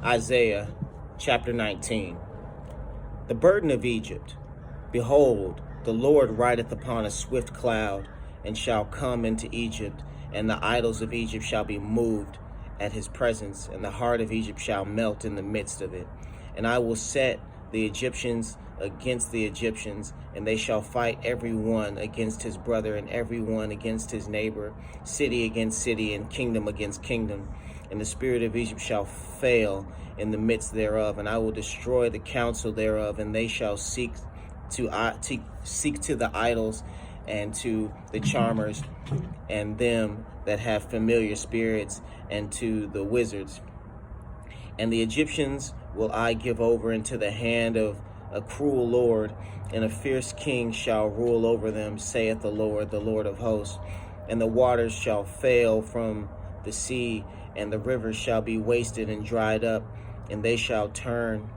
Isaiah chapter 19. The burden of Egypt. Behold, the Lord rideth upon a swift cloud, and shall come into Egypt, and the idols of Egypt shall be moved at his presence, and the heart of Egypt shall melt in the midst of it. And I will set the Egyptians against the Egyptians, and they shall fight every one against his brother, and every one against his neighbor, city against city, and kingdom against kingdom. And the spirit of Egypt shall fail in the midst thereof, and I will destroy the counsel thereof, and they shall seek to the idols and to the charmers, and them that have familiar spirits, and to the wizards. And the Egyptians will I give over into the hand of a cruel Lord, and a fierce king shall rule over them, saith the Lord of hosts. And the waters shall fail from the sea, and the rivers shall be wasted and dried up, and they shall turn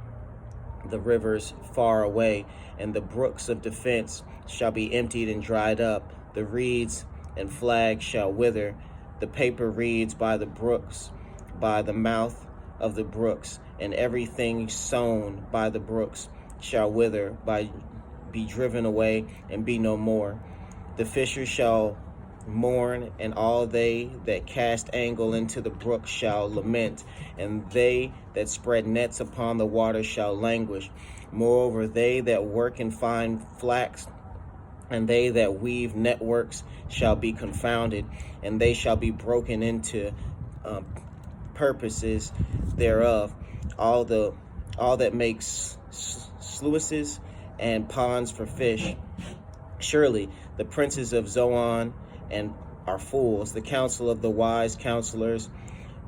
the rivers far away, and the brooks of defense shall be emptied and dried up. The reeds and flags shall wither, the paper reeds by the brooks, by the mouth of the brooks, and everything sown by the brooks shall wither, be driven away, and be no more. The fishers shall mourn, and all they that cast angle into the brook shall lament, and they that spread nets upon the water shall languish. Moreover, they that work in fine flax, and they that weave networks shall be confounded, and they shall be broken into purposes thereof. All that makes sluices and ponds for fish. Surely the princes of Zoan and are fools. The counsel of the wise counselors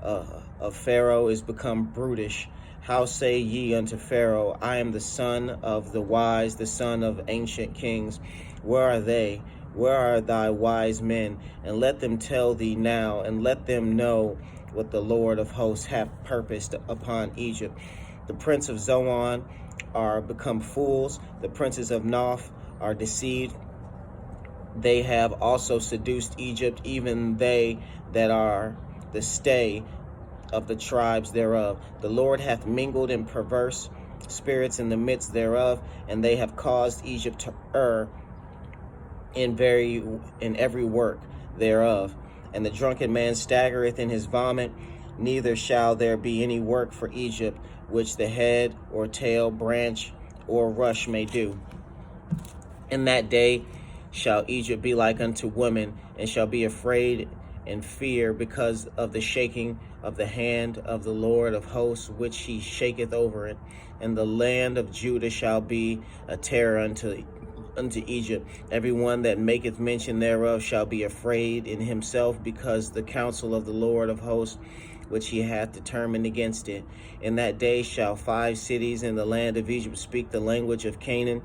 of Pharaoh is become brutish. How say ye unto Pharaoh, I am the son of the wise, the son of ancient kings? Where are they? Where are thy wise men? And let them tell thee now, and let them know what the Lord of hosts hath purposed upon Egypt. The prince of Zoan are become fools. The princes of Noph are deceived. They have also seduced Egypt, even they that are the stay of the tribes thereof. The Lord hath mingled in perverse spirits in the midst thereof, and they have caused Egypt to err in every work thereof. And the drunken man staggereth in his vomit, neither shall there be any work for Egypt, which the head or tail, branch or rush may do. In that day shall Egypt be like unto women, and shall be afraid and fear because of the shaking of the hand of the Lord of hosts, which he shaketh over it. And the land of Judah shall be a terror unto Egypt. Every one that maketh mention thereof shall be afraid in himself, because the counsel of the Lord of hosts, which he hath determined against it. In that day shall 5 cities in the land of Egypt speak the language of Canaan,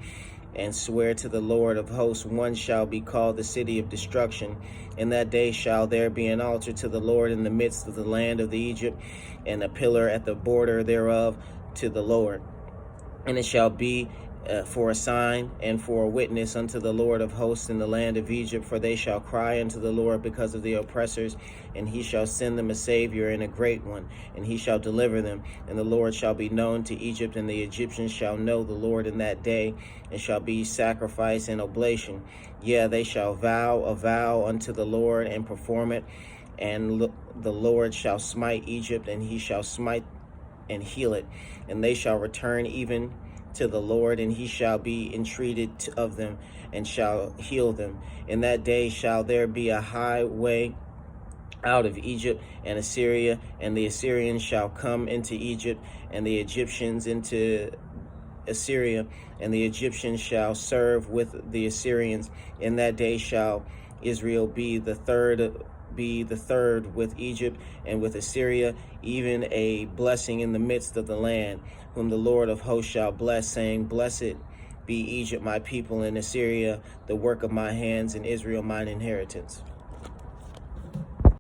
and swear to the Lord of hosts. One shall be called the city of destruction. In that day shall there be an altar to the Lord in the midst of the land of the Egypt, and a pillar at the border thereof to the Lord. And it shall be for a sign and for a witness unto the Lord of hosts in the land of Egypt, for they shall cry unto the Lord because of the oppressors, and he shall send them a Savior and a great one, and he shall deliver them. And the Lord shall be known to Egypt, and the Egyptians shall know the Lord in that day, and shall be sacrifice and oblation. Yea, they shall vow a vow unto the Lord and perform it, and the Lord shall smite Egypt, and he shall smite and heal it, and they shall return even to the Lord, and he shall be entreated of them, and shall heal them. In that day shall there be a highway out of Egypt and Assyria, and the Assyrians shall come into Egypt, and the Egyptians into Assyria, and the Egyptians shall serve with the Assyrians. In that day shall Israel be the third with Egypt and with Assyria, even a blessing in the midst of the land, whom the Lord of hosts shall bless, saying, Blessed be Egypt my people, and Assyria the work of my hands, and Israel mine inheritance.